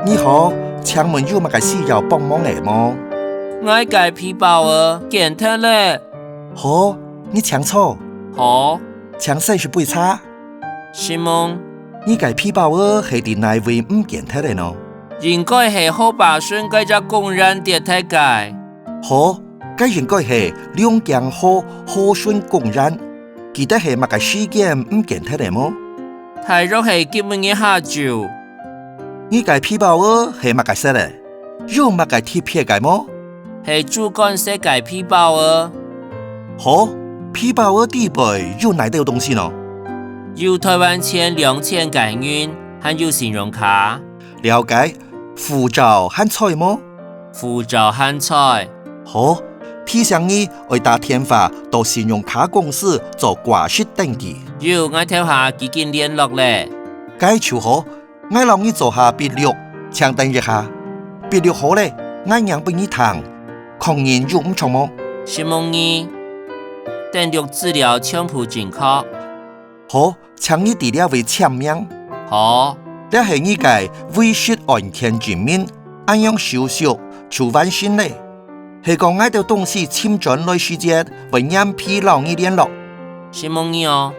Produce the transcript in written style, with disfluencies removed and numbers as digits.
你好，请问有乜嘅需要幫忙嘅麼？我改皮包啊，健特咧。好，你請錯，好，請48叉。是夢，你改皮包係啲內位唔健特嘅呢？應該係好把順該只工人電梯改。好，該應該係兩件好順工人，記得係乜嘅事件唔健特嘅麼？太肉係基本嘅下晝。你改皮包係乜嘅色咧？有乜嘅貼片嘅麼？係主幹色改皮包啊。好，皮包底背有哪啲東西呢？有台灣錢2000港元，還有信用卡。了解，護照和彩麼？護照和彩。好，提醒你要打電話到信用卡公司做掛失登記。有，我聽下幾件聯絡咧。該就好，我讓你做下筆錄，請等一下。筆錄好咧，我讓俾你睇。確認有唔錯麼？是夢兒，登錄資料全部正確。好，請你哋兩位簽名。好，這係你嘅遺失案件證明，按樣手續就完成咧。係講我哋東西簽轉來時間，為讓疲勞你聯絡。是夢兒哦。